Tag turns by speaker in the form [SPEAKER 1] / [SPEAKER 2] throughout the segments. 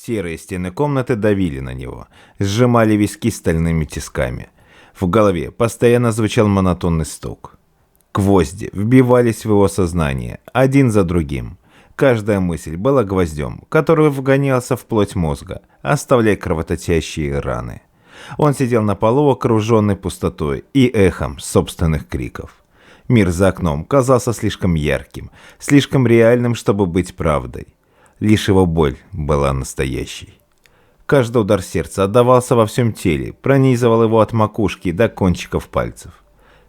[SPEAKER 1] Серые стены комнаты давили на него, сжимали виски стальными тисками. В голове постоянно звучал монотонный стук. Гвозди вбивались в его сознание, один за другим. Каждая мысль была гвоздем, который вгонялся в плоть мозга, оставляя кровоточащие раны. Он сидел на полу, окруженный пустотой и эхом собственных криков. Мир за окном казался слишком ярким, слишком реальным, чтобы быть правдой. Лишь его боль была настоящей. Каждый удар сердца отдавался во всем теле, пронизывал его от макушки до кончиков пальцев.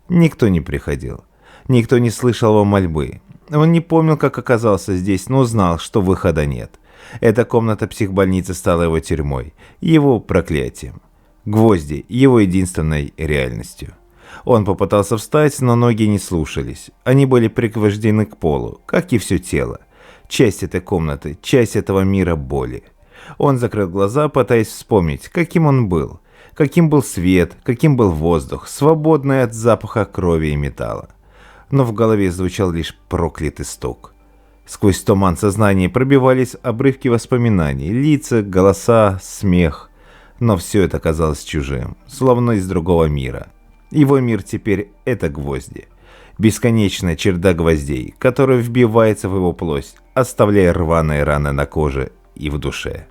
[SPEAKER 1] Никто не приходил, никто не слышал его мольбы. Он не помнил, как оказался здесь, но знал, что выхода нет. Эта комната психбольницы стала его тюрьмой, его проклятием. Гвозди – его единственной реальностью. Он попытался встать, но ноги не слушались. Они были пригвождены к полу, как и все тело. Часть этой комнаты, часть этого мира боли. Он закрыл глаза, пытаясь вспомнить, каким он был. Каким был свет, каким был воздух, свободный от запаха крови и металла. Но в голове звучал лишь проклятый стук. Сквозь туман сознания пробивались обрывки воспоминаний, лица, голоса, смех. Но все это казалось чужим, словно из другого мира. Его мир теперь – это гвозди. Бесконечная череда гвоздей, которая вбивается в его плоть, оставляя рваные раны на коже и в душе.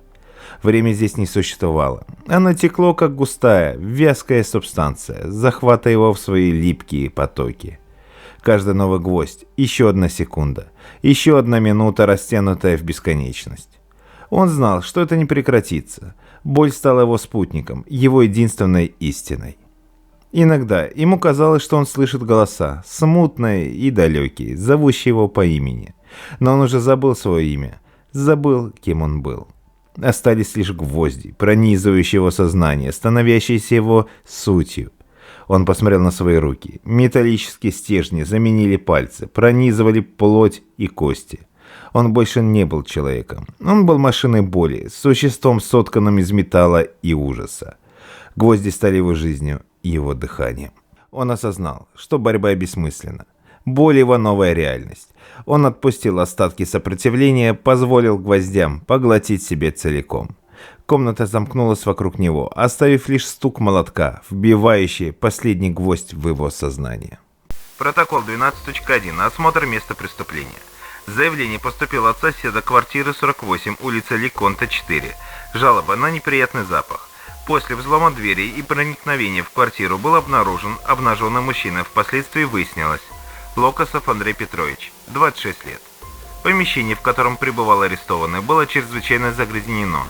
[SPEAKER 1] Время здесь не существовало. Оно текло, как густая, вязкая субстанция, захватывая его в свои липкие потоки. Каждый новый гвоздь – еще одна секунда, еще одна минута, растянутая в бесконечность. Он знал, что это не прекратится. Боль стала его спутником, его единственной истиной. Иногда ему казалось, что он слышит голоса, смутные и далекие, зовущие его по имени. Но он уже забыл свое имя, забыл, кем он был. Остались лишь гвозди, пронизывающие его сознание, становящиеся его сутью. Он посмотрел на свои руки. Металлические стержни заменили пальцы, пронизывали плоть и кости. Он больше не был человеком. Он был машиной боли, существом, сотканным из металла и ужаса. Гвозди стали его жизнью и его дыханием. Он осознал, что борьба бессмысленна. Боль его новая реальность. Он отпустил остатки сопротивления, позволил гвоздям поглотить себе целиком. Комната замкнулась вокруг него, оставив лишь стук молотка, вбивающий последний гвоздь в его сознание.
[SPEAKER 2] Протокол 12.1. Осмотр места преступления. Заявление поступило от соседа квартиры 48, улица Леконта, 4. Жалоба на неприятный запах. После взлома двери и проникновения в квартиру был обнаружен обнаженный мужчина. Впоследствии выяснилось. Локосов Андрей Петрович, 26 лет. Помещение, в котором пребывал арестованный, было чрезвычайно загрязнено.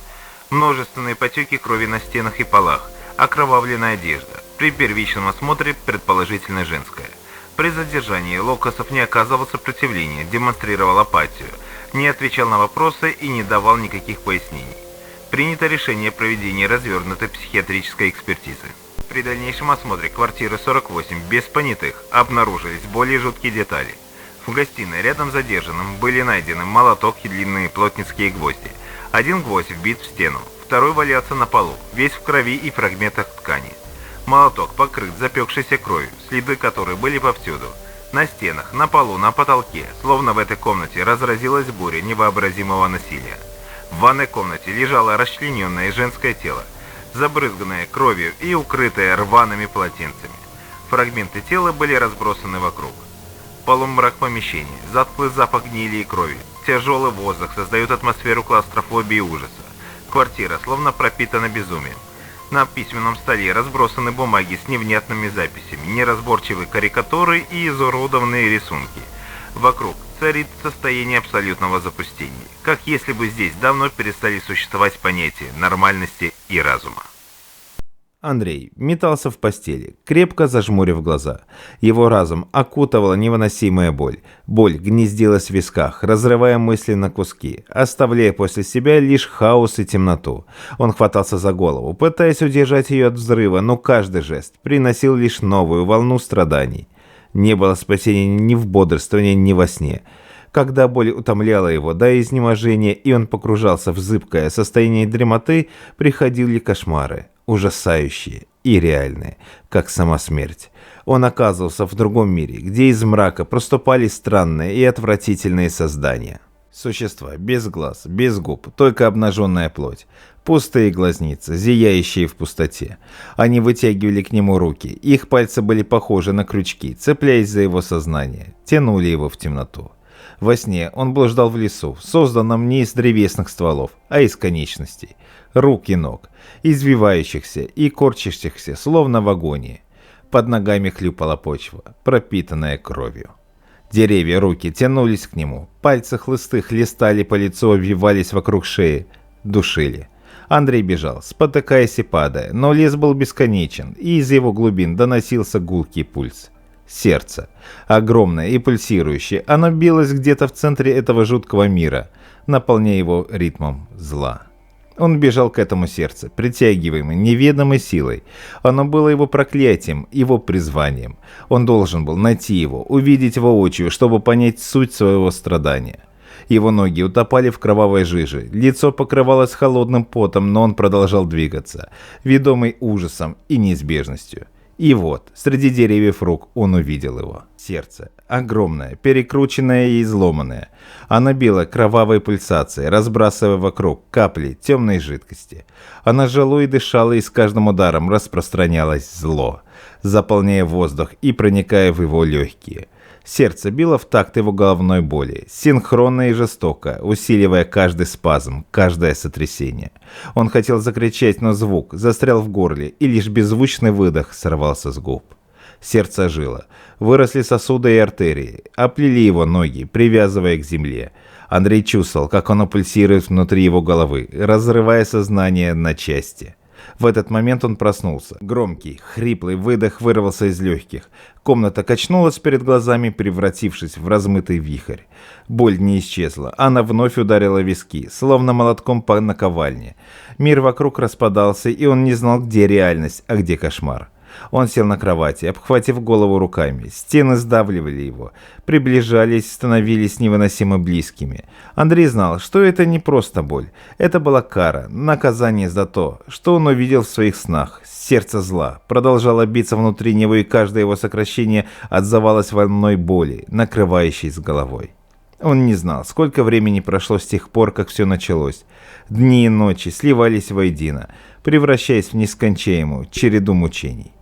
[SPEAKER 2] Множественные потеки крови на стенах и полах, окровавленная одежда. При первичном осмотре предположительно женская. При задержании Локосов не оказывал сопротивления, демонстрировал апатию, не отвечал на вопросы и не давал никаких пояснений. Принято решение о проведении развернутой психиатрической экспертизы. При дальнейшем осмотре квартиры 48 без понятых обнаружились более жуткие детали. В гостиной рядом с задержанным были найдены молоток и длинные плотницкие гвозди. Один гвоздь вбит в стену, второй валялся на полу, весь в крови и фрагментах ткани. Молоток покрыт запекшейся кровью, следы которой были повсюду. На стенах, на полу, на потолке, словно в этой комнате разразилась буря невообразимого насилия. В ванной комнате лежало расчлененное женское тело, забрызганное кровью и укрытое рваными полотенцами. Фрагменты тела были разбросаны вокруг. Полумрак помещения, затхлый запах гнили и крови, тяжелый воздух создает атмосферу клаустрофобии и ужаса. Квартира словно пропитана безумием. На письменном столе разбросаны бумаги с невнятными записями, неразборчивые карикатуры и изуродованные рисунки. Вокруг царит состояние абсолютного запустения, как если бы здесь давно перестали существовать понятия нормальности и разума.
[SPEAKER 1] Андрей метался в постели, крепко зажмурив глаза. Его разум окутывала невыносимая боль. Боль гнездилась в висках, разрывая мысли на куски, оставляя после себя лишь хаос и темноту. Он хватался за голову, пытаясь удержать ее от взрыва, но каждый жест приносил лишь новую волну страданий. Не было спасения ни в бодрствовании, ни во сне. Когда боль утомляла его до изнеможения, и он погружался в зыбкое состояние дремоты, приходили кошмары, ужасающие и реальные, как сама смерть. Он оказывался в другом мире, где из мрака проступали странные и отвратительные создания. Существа без глаз, без губ, только обнаженная плоть. Пустые глазницы, зияющие в пустоте. Они вытягивали к нему руки. Их пальцы были похожи на крючки, цепляясь за его сознание, тянули его в темноту. Во сне он блуждал в лесу, созданном не из древесных стволов, а из конечностей, рук и ног, извивающихся и корчащихся, словно в агонии. Под ногами хлюпала почва, пропитанная кровью. Деревья, руки тянулись к нему, пальцы хлысты хлестали по лицу, обвивались вокруг шеи, душили. Андрей бежал, спотыкаясь и падая, но лес был бесконечен, и из его глубин доносился гулкий пульс. Сердце, огромное и пульсирующее, оно билось где-то в центре этого жуткого мира, наполняя его ритмом зла. Он бежал к этому сердцу, притягиваемый неведомой силой. Оно было его проклятием, его призванием. Он должен был найти его, увидеть воочию, чтобы понять суть своего страдания. Его ноги утопали в кровавой жиже, лицо покрывалось холодным потом, но он продолжал двигаться, ведомый ужасом и неизбежностью. И вот, среди деревьев рук он увидел его. Сердце, огромное, перекрученное и изломанное. Оно било кровавой пульсацией, разбрасывая вокруг капли темной жидкости. Оно жило и дышало, и с каждым ударом распространялось зло, заполняя воздух и проникая в его легкие. Сердце било в такт его головной боли, синхронно и жестоко, усиливая каждый спазм, каждое сотрясение. Он хотел закричать, но звук застрял в горле, и лишь беззвучный выдох сорвался с губ. Сердце жило, выросли сосуды и артерии, оплели его ноги, привязывая к земле. Андрей чувствовал, как оно пульсирует внутри его головы, разрывая сознание на части. В этот момент он проснулся. Громкий, хриплый выдох вырвался из легких. Комната качнулась перед глазами, превратившись в размытый вихрь. Боль не исчезла. Она вновь ударила виски, словно молотком по наковальне. Мир вокруг распадался, и он не знал, где реальность, а где кошмар. Он сел на кровати, обхватив голову руками. Стены сдавливали его, приближались, становились невыносимо близкими. Андрей знал, что это не просто боль. Это была кара, наказание за то, что он увидел в своих снах. Сердце зла продолжало биться внутри него, и каждое его сокращение отзывалось волной боли, накрывающей с головой. Он не знал, сколько времени прошло с тех пор, как все началось. Дни и ночи сливались воедино, превращаясь в нескончаемую череду мучений.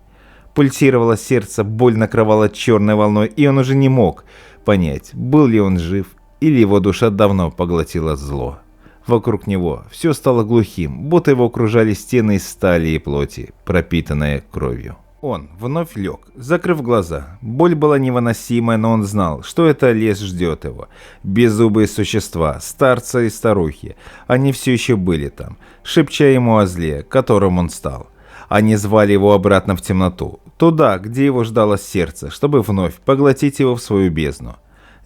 [SPEAKER 1] Пульсировало сердце, боль накрывала черной волной, и он уже не мог понять, был ли он жив, или его душа давно поглотила зло. Вокруг него все стало глухим, будто его окружали стены из стали и плоти, пропитанные кровью. Он вновь лег, закрыв глаза. Боль была невыносимая, но он знал, что это лес ждет его. Беззубые существа, старцы и старухи, они все еще были там, шепча ему о зле, которым он стал. Они звали его обратно в темноту, туда, где его ждало сердце, чтобы вновь поглотить его в свою бездну.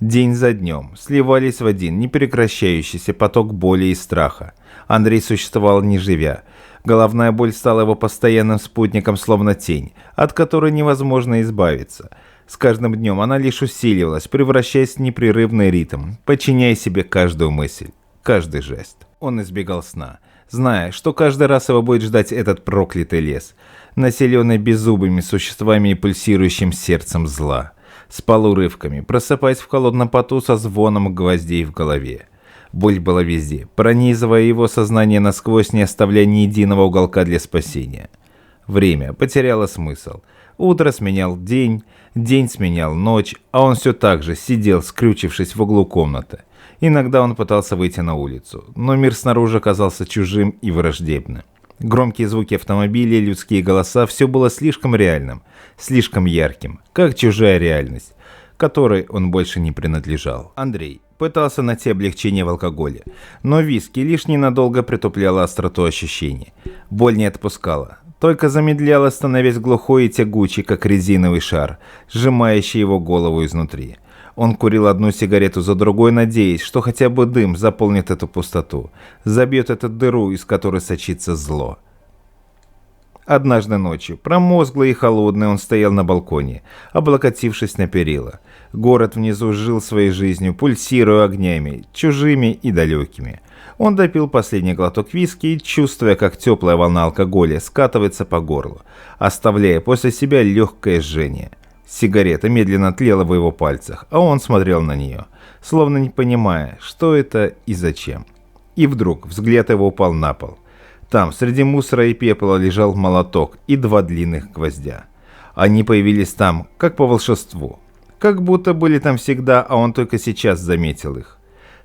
[SPEAKER 1] День за днем сливались в один непрекращающийся поток боли и страха. Андрей существовал не живя. Головная боль стала его постоянным спутником, словно тень, от которой невозможно избавиться. С каждым днем она лишь усиливалась, превращаясь в непрерывный ритм, подчиняя себе каждую мысль, каждый жест. Он избегал сна, зная, что каждый раз его будет ждать этот проклятый лес, населенный беззубыми существами и пульсирующим сердцем зла. Спал урывками, просыпаясь в холодном поту со звоном гвоздей в голове. Боль была везде, пронизывая его сознание насквозь, не оставляя ни единого уголка для спасения. Время потеряло смысл. Утро сменял день, день сменял ночь, а он все так же сидел, скрючившись в углу комнаты. Иногда он пытался выйти на улицу, но мир снаружи казался чужим и враждебным. Громкие звуки автомобилей, людские голоса – все было слишком реальным, слишком ярким, как чужая реальность, которой он больше не принадлежал. Андрей пытался найти облегчение в алкоголе, но виски лишь ненадолго притупляла остроту ощущений. Боль не отпускала, только замедляла, становясь глухой и тягучей, как резиновый шар, сжимающий его голову изнутри. Он курил одну сигарету за другой, надеясь, что хотя бы дым заполнит эту пустоту, забьет эту дыру, из которой сочится зло. Однажды ночью, промозглый и холодный, он стоял на балконе, облокотившись на перила. Город внизу жил своей жизнью, пульсируя огнями, чужими и далекими. Он допил последний глоток виски, чувствуя, как теплая волна алкоголя скатывается по горлу, оставляя после себя легкое жжение. Сигарета медленно тлела в его пальцах, а он смотрел на нее, словно не понимая, что это и зачем. И вдруг взгляд его упал на пол. Там, среди мусора и пепла, лежал молоток и 2 длинных гвоздя. Они появились там, как по волшебству. Как будто были там всегда, а он только сейчас заметил их.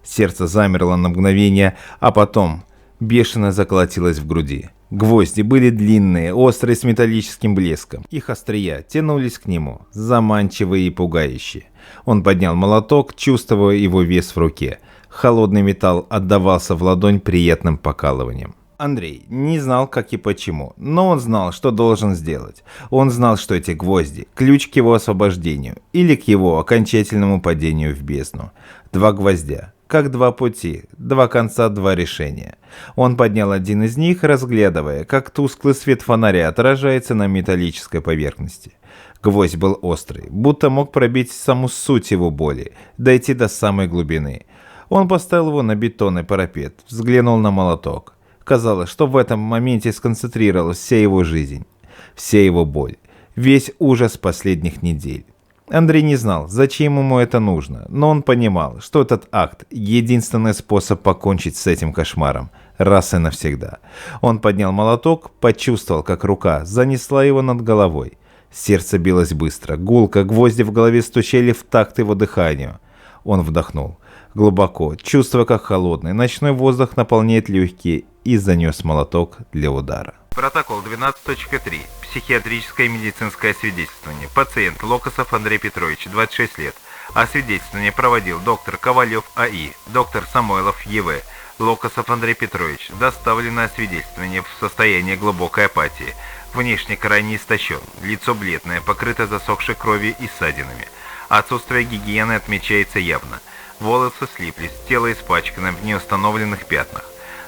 [SPEAKER 1] Сердце замерло на мгновение, а потом бешено заколотилось в груди. Гвозди были длинные, острые, с металлическим блеском. Их острия тянулись к нему, заманчивые и пугающие. Он поднял молоток, чувствуя его вес в руке. Холодный металл отдавался в ладонь приятным покалыванием. Андрей не знал, как и почему, но он знал, что должен сделать. Он знал, что эти гвозди – ключ к его освобождению или к его окончательному падению в бездну. 2 гвоздя, как 2 пути, 2 конца, 2 решения. Он поднял один из них, разглядывая, как тусклый свет фонаря отражается на металлической поверхности. Гвоздь был острый, будто мог пробить саму суть его боли, дойти до самой глубины. Он поставил его на бетонный парапет, взглянул на молоток. Казалось, что в этом моменте сконцентрировалась вся его жизнь, вся его боль, весь ужас последних недель. Андрей не знал, зачем ему это нужно, но он понимал, что этот акт – единственный способ покончить с этим кошмаром, раз и навсегда. Он поднял молоток, почувствовал, как рука занесла его над головой. Сердце билось быстро, гулко, гвозди в голове стучали в такт его дыханию. Он вдохнул глубоко, чувствуя, как холодный ночной воздух наполняет легкие, и занес молоток для удара.
[SPEAKER 2] Протокол 12.3. Психиатрическое и медицинское свидетельствование. Пациент Локосов Андрей Петрович, 26 лет. Освидетельствование проводил доктор Ковалев А.И., доктор Самойлов Е.В. Локосов Андрей Петрович. Доставлено освидетельствование в состоянии глубокой апатии. Внешне крайне истощен. Лицо бледное, покрыто засохшей кровью и ссадинами. Отсутствие гигиены отмечается явно. Волосы слиплись, тело испачкано в неустановленных пятнах.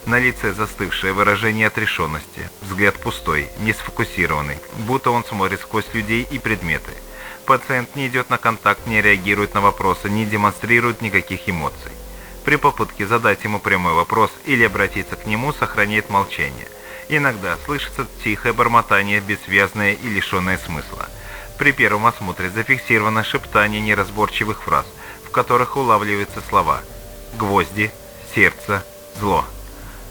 [SPEAKER 2] На лице застывшее выражение отрешенности, взгляд пустой, не сфокусированный, будто он смотрит сквозь людей и предметы. Пациент не идет на контакт, не реагирует на вопросы, не демонстрирует никаких эмоций. При попытке задать ему прямой вопрос или обратиться к нему, сохраняет молчание. Иногда слышится тихое бормотание, бессвязное и лишенное смысла. При первом осмотре зафиксировано шептание неразборчивых фраз, в которых улавливаются слова «гвозди», «сердце», «зло».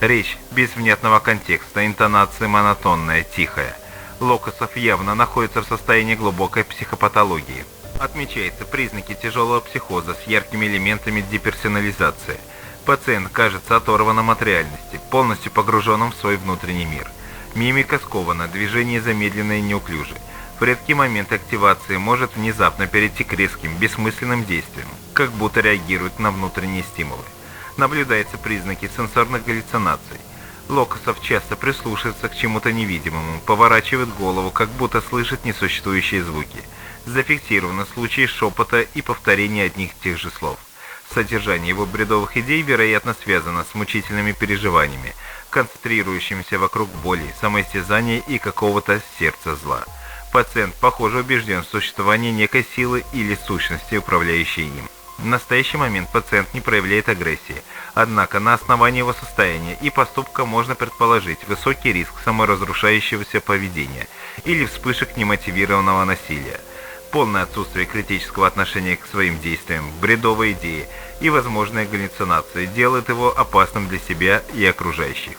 [SPEAKER 2] Речь без внятного контекста, интонация монотонная, тихая. Локосов явно находится в состоянии глубокой психопатологии. Отмечаются признаки тяжелого психоза с яркими элементами деперсонализации. Пациент кажется оторванным от реальности, полностью погруженным в свой внутренний мир. Мимика скована, движения замедленные и неуклюжи. В редкий момент активации может внезапно перейти к резким, бессмысленным действиям, как будто реагирует на внутренние стимулы. Наблюдаются признаки сенсорных галлюцинаций. Локосов часто прислушивается к чему-то невидимому, поворачивает голову, как будто слышит несуществующие звуки. Зафиксированы случаи шепота и повторения одних и тех же слов. Содержание его бредовых идей, вероятно, связано с мучительными переживаниями, концентрирующимися вокруг боли, самоистязания и какого-то сердца зла. Пациент, похоже, убежден в существовании некой силы или сущности, управляющей им. В настоящий момент пациент не проявляет агрессии, однако на основании его состояния и поступка можно предположить высокий риск саморазрушающегося поведения или вспышек немотивированного насилия, полное отсутствие критического отношения к своим действиям, бредовые идеи и возможные галлюцинации делают его опасным для себя и окружающих.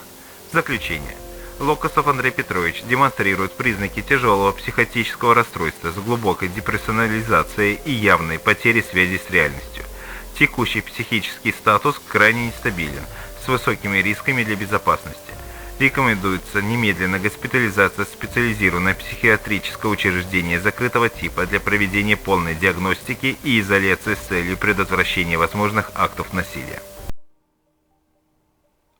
[SPEAKER 2] Заключение. Локосов Андрей Петрович демонстрирует признаки тяжелого психотического расстройства с глубокой деперсонализацией и явной потерей связи с реальностью. Текущий психический статус крайне нестабилен, с высокими рисками для безопасности. Рекомендуется немедленная госпитализация в специализированное психиатрическое учреждение закрытого типа для проведения полной диагностики и изоляции с целью предотвращения возможных актов насилия.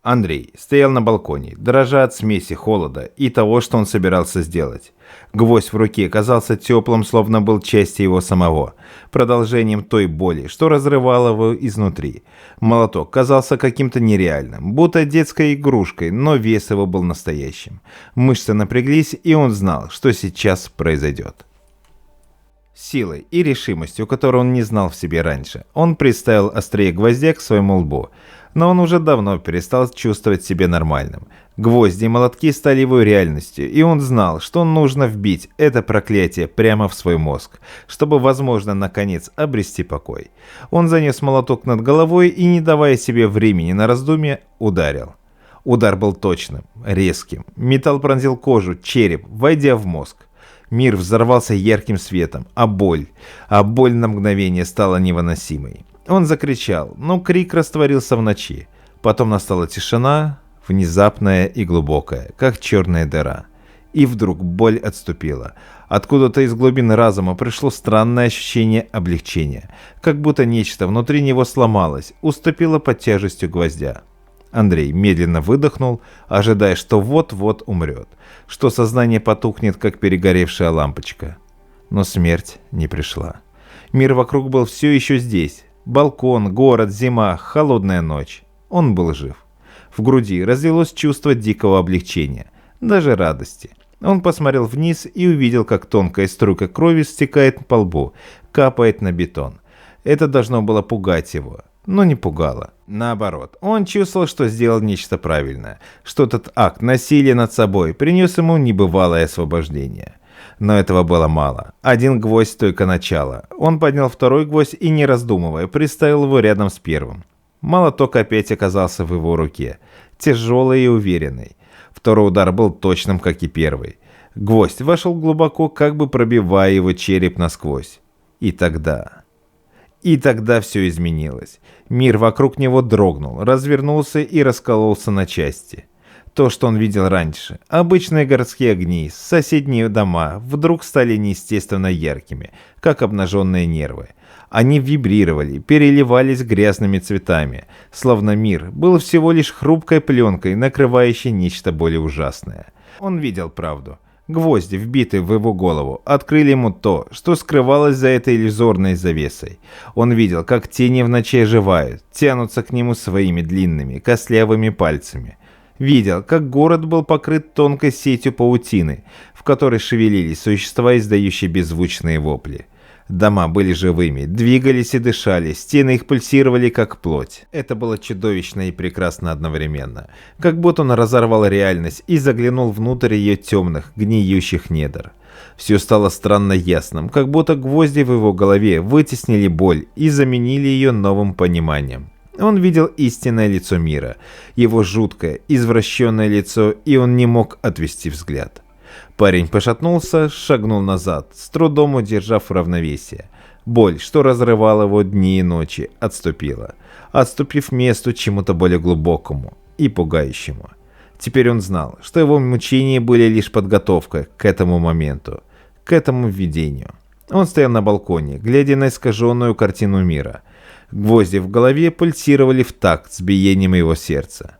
[SPEAKER 1] Андрей стоял на балконе, дрожа от смеси холода и того, что он собирался сделать. Гвоздь в руке казался теплым, словно был частью его самого, продолжением той боли, что разрывало его изнутри. Молоток казался каким-то нереальным, будто детской игрушкой, но вес его был настоящим. Мышцы напряглись, и он знал, что сейчас произойдет. Силой и решимостью, которую он не знал в себе раньше, он приставил острие гвоздя к своему лбу. Но он уже давно перестал чувствовать себя нормальным. Гвозди и молотки стали его реальностью, и он знал, что нужно вбить это проклятие прямо в свой мозг, чтобы, возможно, наконец обрести покой. Он занес молоток над головой и, не давая себе времени на раздумье, ударил. Удар был точным, резким. Металл пронзил кожу, череп, войдя в мозг. Мир взорвался ярким светом, а боль на мгновение стала невыносимой. Он закричал, но крик растворился в ночи. Потом настала тишина, внезапная и глубокая, как черная дыра. И вдруг боль отступила. Откуда-то из глубин разума пришло странное ощущение облегчения, как будто нечто внутри него сломалось, уступило под тяжестью гвоздя. Андрей медленно выдохнул, ожидая, что вот-вот умрет, что сознание потухнет, как перегоревшая лампочка. Но смерть не пришла. Мир вокруг был все еще здесь. Балкон, город, зима, холодная ночь. Он был жив. В груди разлилось чувство дикого облегчения, даже радости. Он посмотрел вниз и увидел, как тонкая струйка крови стекает по лбу, капает на бетон. Это должно было пугать его, но не пугало. Наоборот, он чувствовал, что сделал нечто правильное, что этот акт насилия над собой принес ему небывалое освобождение. Но этого было мало. Один гвоздь только начало. Он поднял второй гвоздь и, не раздумывая, приставил его рядом с первым. Молоток опять оказался в его руке, тяжелый и уверенный. Второй удар был точным, как и первый. Гвоздь вошел глубоко, как бы пробивая его череп насквозь. И тогда все изменилось. Мир вокруг него дрогнул, развернулся и раскололся на части. То, что он видел раньше, обычные городские огни, соседние дома, вдруг стали неестественно яркими, как обнаженные нервы. Они вибрировали, переливались грязными цветами, словно мир был всего лишь хрупкой пленкой, накрывающей нечто более ужасное. Он видел правду. Гвозди, вбитые в его голову, открыли ему то, что скрывалось за этой иллюзорной завесой. Он видел, как тени в ночи оживают, тянутся к нему своими длинными, костлявыми пальцами. Видел, как город был покрыт тонкой сетью паутины, в которой шевелились существа, издающие беззвучные вопли. Дома были живыми, двигались и дышали, стены их пульсировали, как плоть. Это было чудовищно и прекрасно одновременно. Как будто он разорвал реальность и заглянул внутрь ее темных, гниющих недр. Все стало странно ясным, как будто гвозди в его голове вытеснили боль и заменили ее новым пониманием. Он видел истинное лицо мира, его жуткое, извращенное лицо, и он не мог отвести взгляд. Парень пошатнулся, шагнул назад, с трудом удержав равновесие. Боль, что разрывала его дни и ночи, отступила, отступив месту чему-то более глубокому и пугающему. Теперь он знал, что его мучения были лишь подготовкой к этому моменту, к этому видению. Он стоял на балконе, глядя на искаженную картину мира. Гвозди в голове пульсировали в такт с биением его сердца.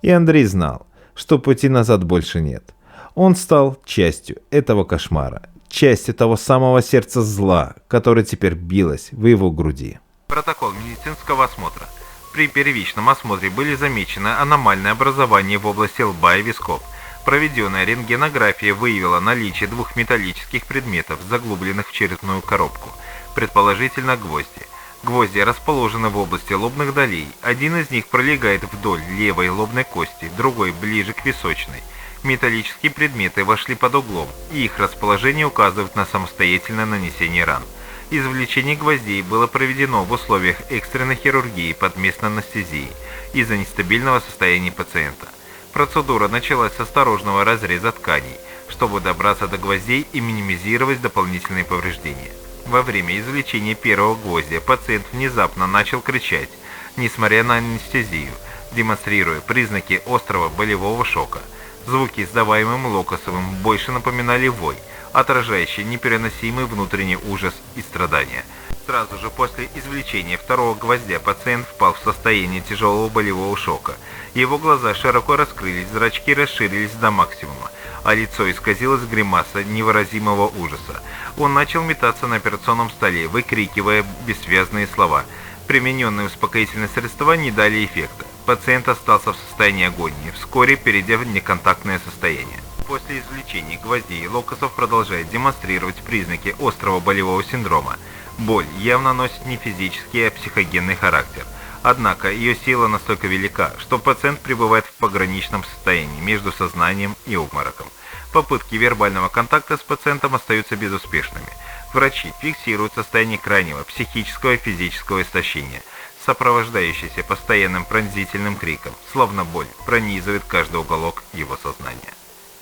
[SPEAKER 1] И Андрей знал, что пути назад больше нет. Он стал частью этого кошмара, частью того самого сердца зла, которое теперь билось в его груди.
[SPEAKER 2] Протокол медицинского осмотра. При первичном осмотре были замечены аномальные образования в области лба и висков. Проведенная рентгенография выявила наличие двух металлических предметов, заглубленных в черепную коробку, предположительно гвозди. Гвозди расположены в области лобных долей. Один из них пролегает вдоль левой лобной кости, другой ближе к височной. Металлические предметы вошли под углом, и их расположение указывает на самостоятельное нанесение ран. Извлечение гвоздей было проведено в условиях экстренной хирургии под местной анестезией из-за нестабильного состояния пациента. Процедура началась с осторожного разреза тканей, чтобы добраться до гвоздей и минимизировать дополнительные повреждения. Во время извлечения первого гвоздя пациент внезапно начал кричать, несмотря на анестезию, демонстрируя признаки острого болевого шока. Звуки, издаваемые Локосовым, больше напоминали вой, отражающий непереносимый внутренний ужас и страдания. Сразу же после извлечения второго гвоздя пациент впал в состояние тяжелого болевого шока. Его глаза широко раскрылись, зрачки расширились до максимума, а лицо исказилось гримаса невыразимого ужаса. Он начал метаться на операционном столе, выкрикивая бессвязные слова. Примененные успокоительные средства не дали эффекта. Пациент остался в состоянии агонии, вскоре перейдя в неконтактное состояние. После извлечения гвоздей Локосов продолжает демонстрировать признаки острого болевого синдрома. Боль явно носит не физический, а психогенный характер. Однако ее сила настолько велика, что пациент пребывает в пограничном состоянии между сознанием и обмороком. Попытки вербального контакта с пациентом остаются безуспешными. Врачи фиксируют состояние крайнего психического и физического истощения, сопровождающееся постоянным пронзительным криком, словно боль пронизывает каждый уголок его сознания.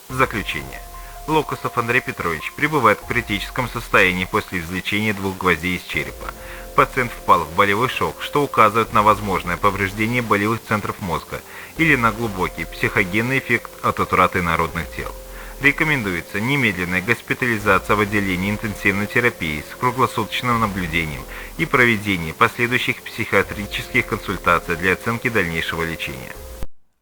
[SPEAKER 2] Заключение. Локосов Андрей Петрович пребывает в критическом состоянии после извлечения 2 гвоздей из черепа. Пациент впал в болевой шок, что указывает на возможное повреждение болевых центров мозга или на глубокий психогенный эффект от утраты народных тел. Рекомендуется немедленная госпитализация в отделении интенсивной терапии с круглосуточным наблюдением и проведение последующих психиатрических консультаций для оценки дальнейшего лечения.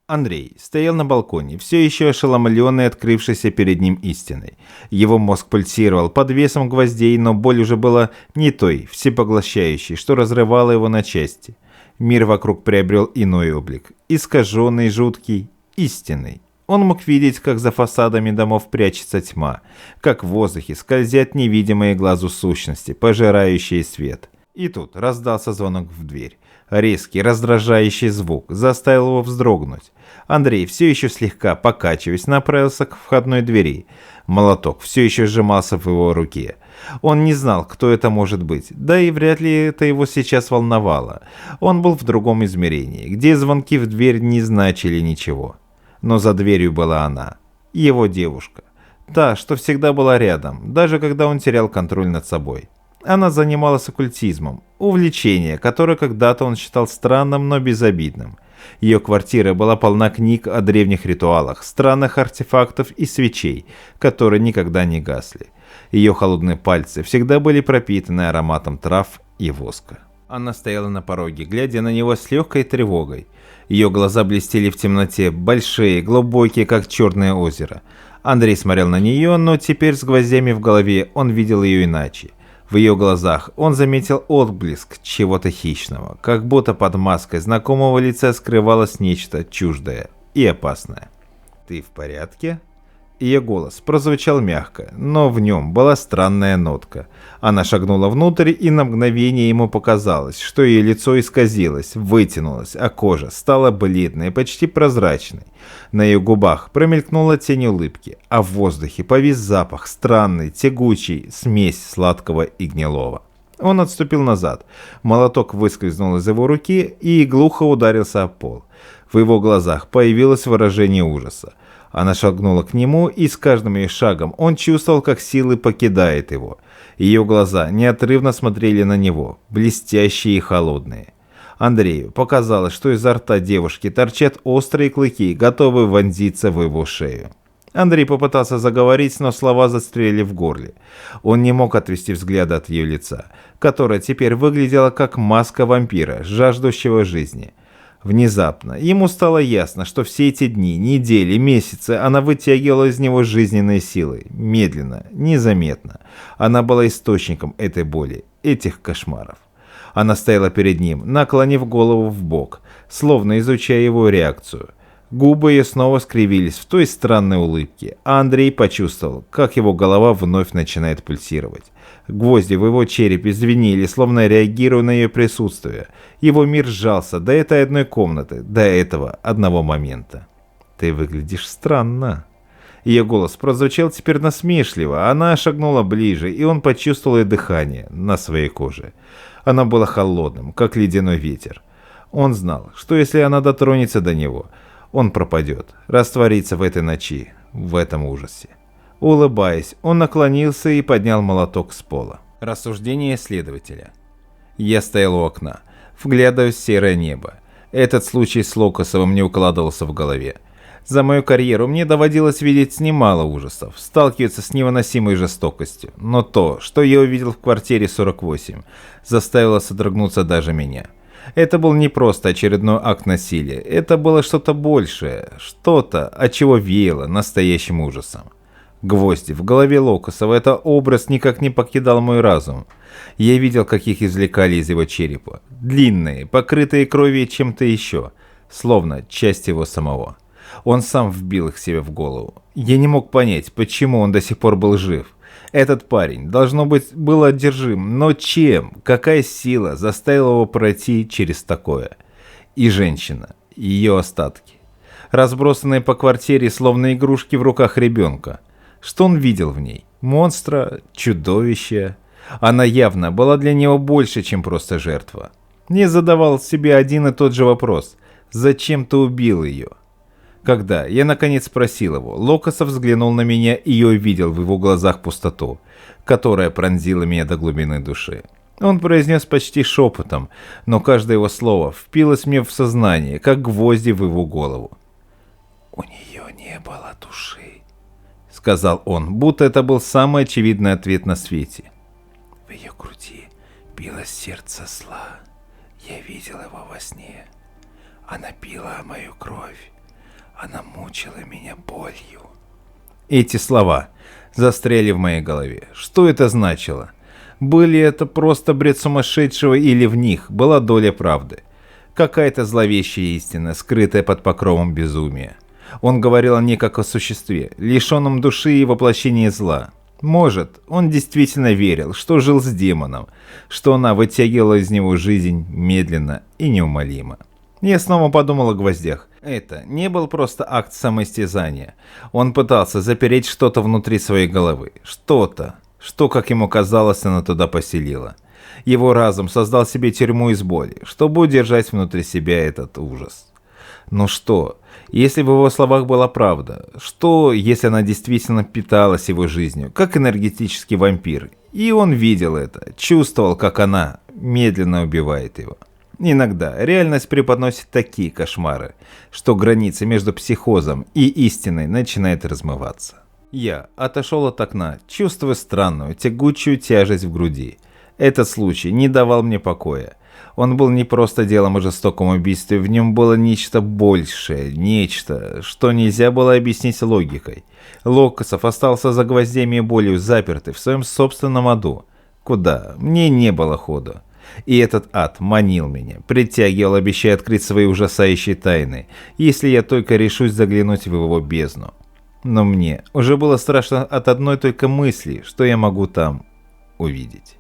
[SPEAKER 1] Андрей стоял на балконе, все еще ошеломленный открывшейся перед ним истиной. Его мозг пульсировал под весом гвоздей, но боль уже была не той, всепоглощающей, что разрывала его на части. Мир вокруг приобрел иной облик, искаженный, жуткий, истинный. Он мог видеть, как за фасадами домов прячется тьма, как в воздухе скользят невидимые глазу сущности, пожирающие свет. И тут раздался звонок в дверь. Резкий, раздражающий звук заставил его вздрогнуть. Андрей, все еще слегка покачиваясь, направился к входной двери. Молоток все еще сжимался в его руке. Он не знал, кто это может быть, да и вряд ли это его сейчас волновало. Он был в другом измерении, где звонки в дверь не значили ничего. Но за дверью была она, его девушка. Та, что всегда была рядом, даже когда он терял контроль над собой. Она занималась оккультизмом, увлечение, которое когда-то он считал странным, но безобидным. Ее квартира была полна книг о древних ритуалах, странных артефактов и свечей, которые никогда не гасли. Ее холодные пальцы всегда были пропитаны ароматом трав и воска. Она стояла на пороге, глядя на него с легкой тревогой. Ее глаза блестели в темноте, большие, глубокие, как черное озеро. Андрей смотрел на нее, но теперь с гвоздями в голове он видел ее иначе. В ее глазах он заметил отблеск чего-то хищного, как будто под маской знакомого лица скрывалось нечто чуждое и опасное. «Ты в порядке?» Ее голос прозвучал мягко, но в нем была странная нотка. Она шагнула внутрь, и на мгновение ему показалось, что ее лицо исказилось, вытянулось, а кожа стала бледной, почти прозрачной. На ее губах промелькнула тень улыбки, а в воздухе повис запах, странный, тягучий, смесь сладкого и гнилого. Он отступил назад. Молоток выскользнул из его руки и глухо ударился о пол. В его глазах появилось выражение ужаса. Она шагнула к нему, и с каждым ее шагом он чувствовал, как силы покидают его. Ее глаза неотрывно смотрели на него, блестящие и холодные. Андрею показалось, что изо рта девушки торчат острые клыки, готовые вонзиться в его шею. Андрей попытался заговорить, но слова застряли в горле. Он не мог отвести взгляда от ее лица, которое теперь выглядело как маска вампира, жаждущего жизни. Внезапно ему стало ясно, что все эти дни, недели, месяцы она вытягивала из него жизненные силы, медленно, незаметно. Она была источником этой боли, этих кошмаров. Она стояла перед ним, наклонив голову в бок, словно изучая его реакцию. Губы ее снова скривились в той странной улыбке, а Андрей почувствовал, как его голова вновь начинает пульсировать. Гвозди в его черепе звенели, словно реагируя на ее присутствие. Его мир сжался до этой одной комнаты, до этого одного момента. «Ты выглядишь странно». Ее голос прозвучал теперь насмешливо. Она шагнула ближе, и он почувствовал ее дыхание на своей коже. Оно было холодным, как ледяной ветер. Он знал, что если она дотронется до него, он пропадет, растворится в этой ночи, в этом ужасе. Улыбаясь, он наклонился и поднял молоток с пола. Рассуждение следователя. Я стоял у окна, вглядываясь в серое небо. Этот случай с Локосовым не укладывался в голове. За мою карьеру мне доводилось видеть немало ужасов, сталкиваться с невыносимой жестокостью. Но то, что я увидел в квартире 48, заставило содрогнуться даже меня. Это был не просто очередной акт насилия, это было что-то большее, что-то, от чего веяло настоящим ужасом. Гвозди в голове Локосова, это образ никак не покидал мой разум. Я видел, как их извлекали из его черепа. Длинные, покрытые кровью и чем-то еще, словно часть его самого. Он сам вбил их себе в голову. Я не мог понять, почему он до сих пор был жив. Этот парень, должно быть, был одержим, но чем? Какая сила заставила его пройти через такое? и женщина, ее остатки, разбросанные по квартире, словно игрушки в руках ребенка. Что он видел в ней? Монстра? Чудовище? Она явно была для него больше, чем просто жертва. Не задавал себе один и тот же вопрос: зачем ты убил ее? Когда я наконец спросил его, Локосов взглянул на меня, и я увидел в его глазах пустоту, которая пронзила меня до глубины души. Он произнес почти шепотом, но каждое его слово впилось мне в сознание, как гвозди в его голову. «У нее не было души», — сказал он, будто это был самый очевидный ответ на свете. «В ее груди билось сердце зла. Я видел его во сне. Она пила мою кровь. Она мучила меня болью». Эти слова застряли в моей голове. Что это значило? Были это просто бред сумасшедшего, или в них была доля правды? Какая-то зловещая истина, скрытая под покровом безумия. Он говорил о ней как о существе, лишенном души и воплощения зла. Может, он действительно верил, что жил с демоном, что она вытягивала из него жизнь медленно и неумолимо. Я снова подумал о гвоздях. Это не был просто акт самоистязания. Он пытался запереть что-то внутри своей головы. Что-то, что, как ему казалось, она туда поселила. Его разум создал себе тюрьму из боли, чтобы удержать внутри себя этот ужас. Но что, если в его словах была правда? Что, если она действительно питалась его жизнью, как энергетический вампир? И он видел это, чувствовал, как она медленно убивает его. Иногда реальность преподносит такие кошмары, что граница между психозом и истиной начинает размываться. Я отошел от окна, чувствуя странную, тягучую тяжесть в груди. Этот случай не давал мне покоя. Он был не просто делом о жестоком убийстве, в нем было нечто большее, нечто, что нельзя было объяснить логикой. Локосов остался за гвоздями и болью запертый в своем собственном аду, куда мне не было ходу. И этот ад манил меня, притягивал, обещая открыть свои ужасающие тайны, если я только решусь заглянуть в его бездну. Но мне уже было страшно от одной только мысли, что я могу там увидеть.